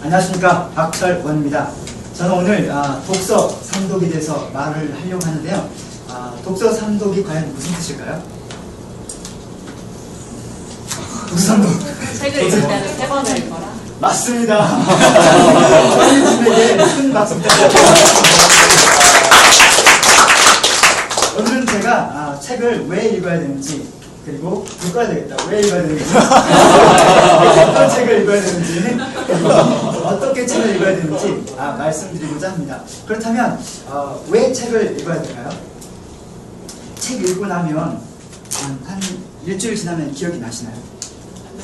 안녕하십니까, 박철원입니다. 저는 오늘 독서 삼독에 대해서 말을 하려고 하는데요. 독서 삼독이 과연 무슨 뜻일까요? 독서 삼독. 책을 읽을 때는 3번을 읽어라. 맞습니다. 저희 분에게 큰 박수 부탁드립니다. 오늘은 제가 책을 왜 읽어야 되는지, 그리고 묶어야 되겠다. 왜 읽어야 되는지, 어떤 책을 읽어야 되는지, 그리고 어떻게 책을 읽어야 되는지 말씀드리고자 합니다. 그렇다면 왜 책을 읽어야 될까요? 책 읽고 나면 한 일주일 지나면 기억이 나시나요?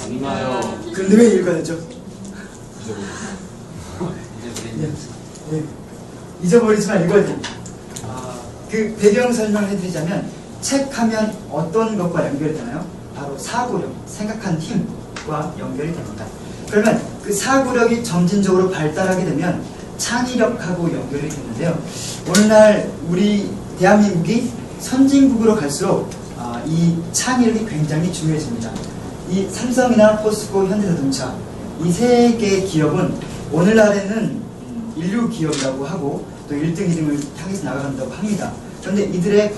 안 나요. 그런데 왜 읽어야 되죠? 네. 잊어버리지만 읽어야 됩니다. 그 배경 설명을 해드리자면, 책 하면 어떤 것과 연결이 되나요? 바로 사고력, 생각하는 힘과 연결이 됩니다. 그러면 그 사고력이 점진적으로 발달하게 되면 창의력하고 연결이 되는데요. 오늘날 우리 대한민국이 선진국으로 갈수록 이 창의력이 굉장히 중요해집니다. 이 삼성이나 포스코, 현대자동차, 이 세 개의 기업은 오늘날에는 인류 기업이라고 하고 또 1등, 2등을 향해서 나아간다고 합니다. 그런데 이들의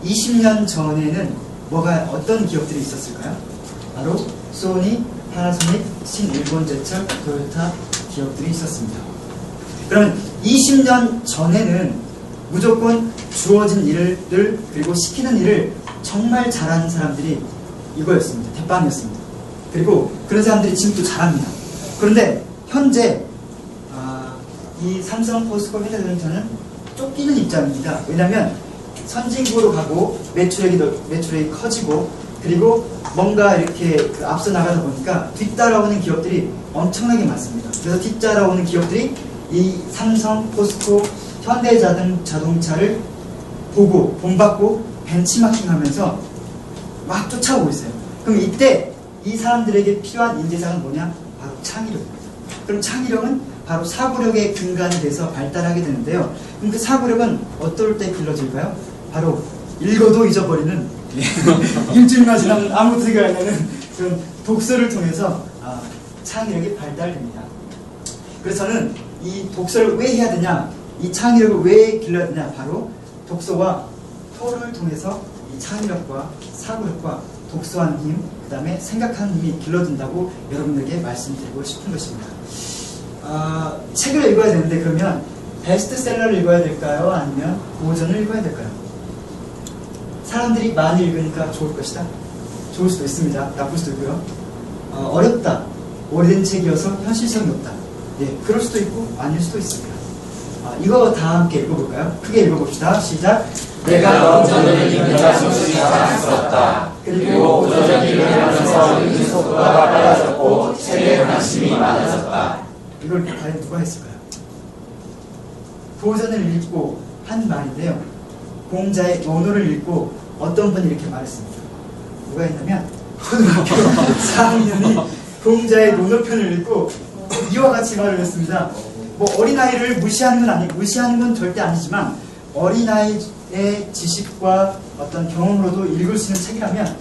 20년 전에는 어떤 기업들이 있었을까요? 바로 소니, 파나소닉, 신일본제철, 토요타 기업들이 있었습니다. 그러면 20년 전에는 무조건 주어진 일들, 그리고 시키는 일을 정말 잘하는 사람들이 이거였습니다. 대빵이었습니다. 그리고 그런 사람들이 지금도 잘합니다. 그런데 현재 이 삼성, 포스코, 현대자동차는 쫓기는 입장입니다. 왜냐하면 선진국으로 가고 매출액이 커지고, 그리고 뭔가 이렇게 앞서 나가다 보니까 뒤따라오는 기업들이 엄청나게 많습니다. 그래서 뒤따라오는 기업들이 이 삼성, 포스코, 현대자동차를 보고 본받고 벤치마킹하면서 막 쫓아오고 있어요. 그럼 이때 이 사람들에게 필요한 인재상은 뭐냐? 바로 창의력입니다. 그럼 창의력은 바로 사고력의 근간이 돼서 발달하게 되는데요. 그럼 그 사고력은 어떨 때 길러질까요? 바로 읽어도 잊어버리는 일주일만 지나면 아무것도 생각 안 나는 그런 독서를 통해서 창의력이 발달됩니다. 그래서 저는 이 독서를 왜 해야 되냐, 이 창의력을 왜 길러야 되냐, 바로 독서와 토론을 통해서 이 창의력과 사고력과 독서하는 힘, 그 다음에 생각하는 힘이 길러진다고 여러분에게 말씀드리고 싶은 것입니다. 책을 읽어야 되는데, 그러면 베스트셀러를 읽어야 될까요? 아니면 고전을 읽어야 될까요? 사람들이 많이 읽으니까 좋을 것이다. 좋을 수도 있습니다. 나쁠 수도 있고요. 어렵다. 오래된 책이어서 현실성이 없다. 예, 그럴 수도 있고 아닐 수도 있습니다. 이거 다 함께 읽어볼까요? 크게 읽어봅시다. 시작. 내가 고전을 읽느라 정신이 잘 수 없다. 그리고 고전을 읽으면서 읽는 속도가 빨라졌고 책에 관심이 많아졌다. 이걸 과연 누가 했을까요? 고전을 읽고 한 말인데요. 공자의 논어를 읽고 어떤 분이 이렇게 말했습니다. 누가 했냐면 초등학교 4학년이 공자의 논어편을 읽고 이와 같이 말을 했습니다. 뭐 어린아이를 무시하는 건 절대 아니지만 어린아이의 지식과 어떤 경험으로도 읽을 수 있는 책이라면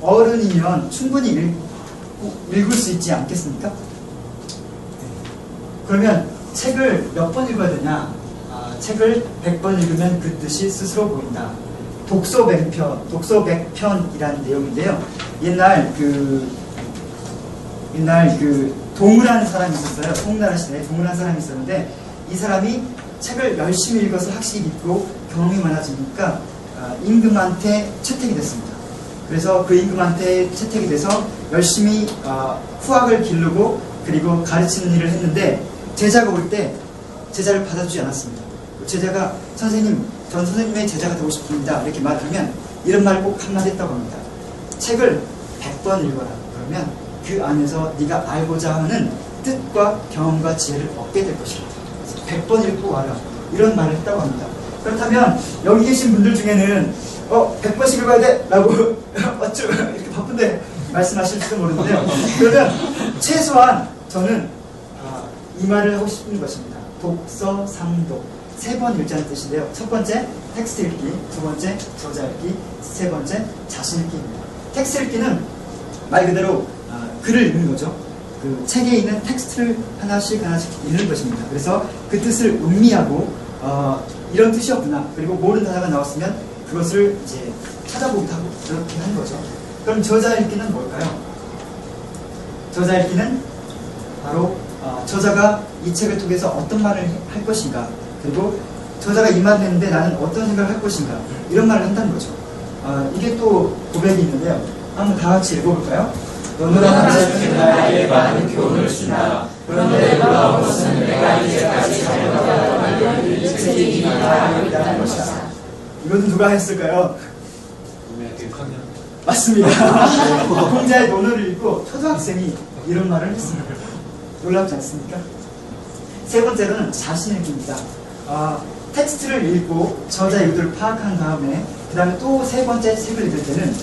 어른이면 충분히 읽을 수 있지 않겠습니까? 그러면 책을 몇 번 읽어야 되냐? 책을 100번 읽으면 그 뜻이 스스로 보인다. 독서 100편이라는 내용인데요. 옛날 동물한 사람이 있었어요. 송나라 시대에 동물한 사람이 있었는데, 이 사람이 책을 열심히 읽어서 학식이 깊고 경험이 많아지니까 임금한테 채택이 됐습니다. 그래서 그 임금한테 채택이 돼서 열심히 후학을 기르고 그리고 가르치는 일을 했는데, 제자가 올 때 제자를 받아주지 않았습니다. 제자가 선생님, 전 선생님의 제자가 되고 싶습니다. 이렇게 말하면 이런 말 꼭 한마디 했다고 합니다. 책을 100번 읽어라. 그러면 그 안에서 네가 알고자 하는 뜻과 경험과 지혜를 얻게 될 것이다. 100번 읽고 와라. 이런 말을 했다고 합니다. 그렇다면 여기 계신 분들 중에는 100번씩 읽어야 돼! 라고 어쩌 이렇게 바쁜데 말씀하실지도 모르는데요. 그러면 최소한 저는 이 말을 하고 싶은 것입니다. 독서 삼독. 3번 읽자는 뜻인데요. 첫 번째, 텍스트 읽기. 두 번째, 저자 읽기. 세 번째, 자신 읽기입니다. 텍스트 읽기는 말 그대로 글을 읽는 거죠. 그 책에 있는 텍스트를 하나씩 읽는 것입니다. 그래서 그 뜻을 음미하고 이런 뜻이었구나. 그리고 모르는 단어가 나왔으면 그것을 이제 찾아보기도 하고 그렇게 하는 거죠. 그럼 저자 읽기는 뭘까요? 저자 읽기는 바로 저자가 이 책을 통해서 어떤 말을 할 것인가, 그리고 저자가 이 말을 했는데 나는 어떤 생각을 할 것인가, 이런 말을 한다는 거죠. 이게 또 고백이 있는데요. 한번 다 같이 읽어볼까요? 너무나 감사드린 나에게 많은 교훈을 준다. 그런데 놀라운 것은 내가 이제까지 잘못하던 말을 이 책이 이미 다 알고 있다는 것이다. 이것은 누가 했을까요? 맞습니다. 공자의 논어를 읽고 초등학생이 이런 말을 했습니다. 놀랍지 않습니까? 세 번째로는 자신 읽기입니다. 텍스트를 읽고 저자의 의도를 파악한 다음에 그 다음에 또 세 번째 책을 읽을 때는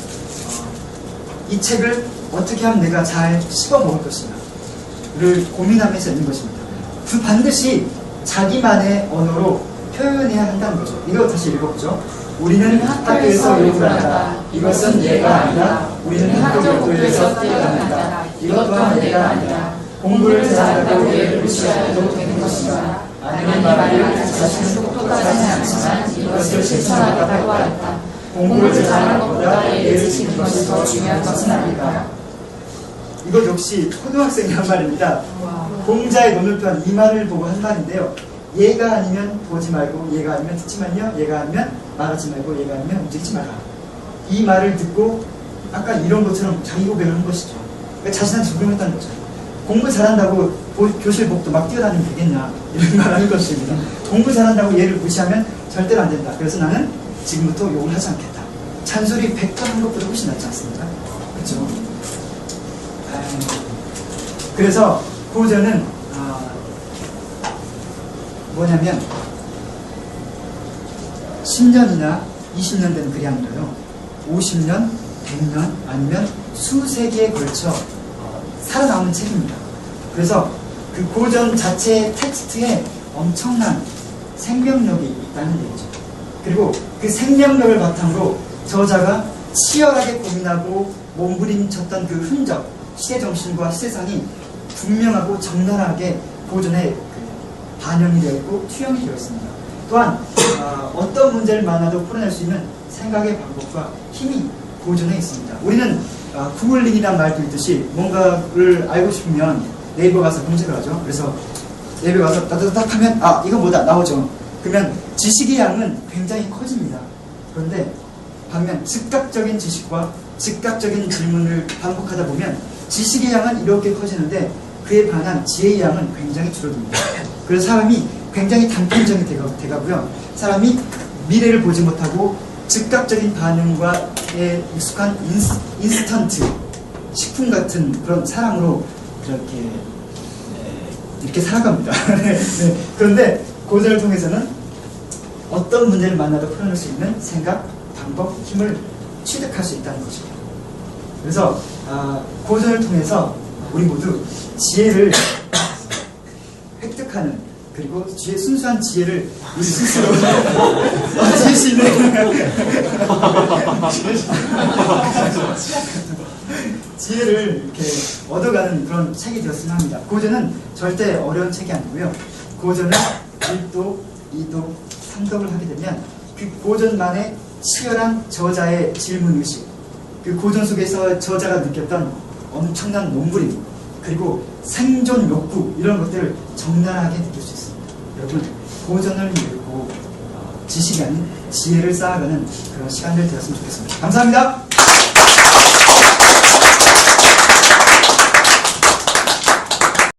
이 책을 어떻게 하면 내가 잘 씹어먹을 것인가를 고민하면서 읽는 것입니다. 그 반드시 자기만의 언어로 표현해야 한다는 거죠. 이거 다시 읽어보죠. 우리는 학교에서 욕을 한다. 이것은 얘가 아니다. 우리는 학교 교도에서 뛰어난다. 이것 또한 얘가 아니다. 공부를 잘한다고 얘를 무시해도 되는 것인가? 아니면 말을 자신은 똑똑하지는 않지만 이것을 실천하다고 하였다. 공부를 잘하는 것보다 얘를 지키는 것이 더 중요한 것은 아닐까? 이것 역시 초등학생이 한 말입니다. 공자의 논을 표한 이 말을 보고 한 말인데요. 얘가 아니면 보지 말고, 얘가 아니면 듣지만요, 얘가 아니면 말하지 말고, 얘가 아니면 움직이지 마라. 이 말을 듣고 아까 이런 것처럼 자기 고백을 한 것이죠. 그러니까 자신한테 적용했다는 거죠. 공부 잘한다고 교실 복도 막 뛰어다니면 되겠냐, 이런 말 하는 것입니다. 공부 잘한다고 얘를 무시하면 절대로 안 된다. 그래서 나는 지금부터 욕을 하지 않겠다. 잔소리 100번 한 것보다 훨씬 낫지 않습니까? 그렇죠? 그래서 고전은 뭐냐면 10년이나 20년 된 글이 아니라요, 50년, 100년 아니면 수세기에 걸쳐 살아남은 책입니다. 그래서 그 고전 자체의 텍스트에 엄청난 생명력이 있다는 얘기죠. 그리고 그 생명력을 바탕으로 저자가 치열하게 고민하고 몸부림쳤던 그 흔적, 시대정신과 시대상이 분명하고 적나라하게 고전에 반영이 되어 있고 투영이 되어 있습니다. 또한 어떤 문제를 만나도 풀어낼 수 있는 생각의 방법과 힘이 고전에 있습니다. 우리는 구글링이라는 말도 있듯이 뭔가를 알고 싶으면 네이버 가서 검색을 하죠. 그래서 네이버 가서 따다닥 하면 이건 뭐다 나오죠. 그러면 지식의 양은 굉장히 커집니다. 그런데 반면 즉각적인 지식과 즉각적인 질문을 반복하다 보면 지식의 양은 이렇게 커지는데 그에 반한 지혜의 양은 굉장히 줄어듭니다. 그래서 사람이 굉장히 단편적이 돼가고요. 사람이 미래를 보지 못하고 즉각적인 반응과에 익숙한 인스턴트 식품 같은 그런 사람으로 이렇게 살아갑니다. 네. 그런데 고전을 통해서는 어떤 문제를 만나도 풀어낼 수 있는 생각, 방법, 힘을 취득할 수 있다는 것입니다. 그래서 고전을 통해서 우리 모두 지혜를 획득하는, 그리고 순수한 지혜를 우리 스스로 얻을 수 있는 지혜를 이렇게 얻어가는 그런 책이 되었으면 합니다. 고전은 절대 어려운 책이 아니고요. 고전은 1도, 2도, 3독을 하게 되면 그 고전만의 치열한 저자의 질문의식, 그 고전 속에서 저자가 느꼈던 엄청난 몸부림, 그리고 생존 욕구, 이런 것들을 적나라하게 느낄 수 있습니다. 여러분, 고전을 읽고 지식이 아닌 지혜를 쌓아가는 그런 시간들 되었으면 좋겠습니다. 감사합니다.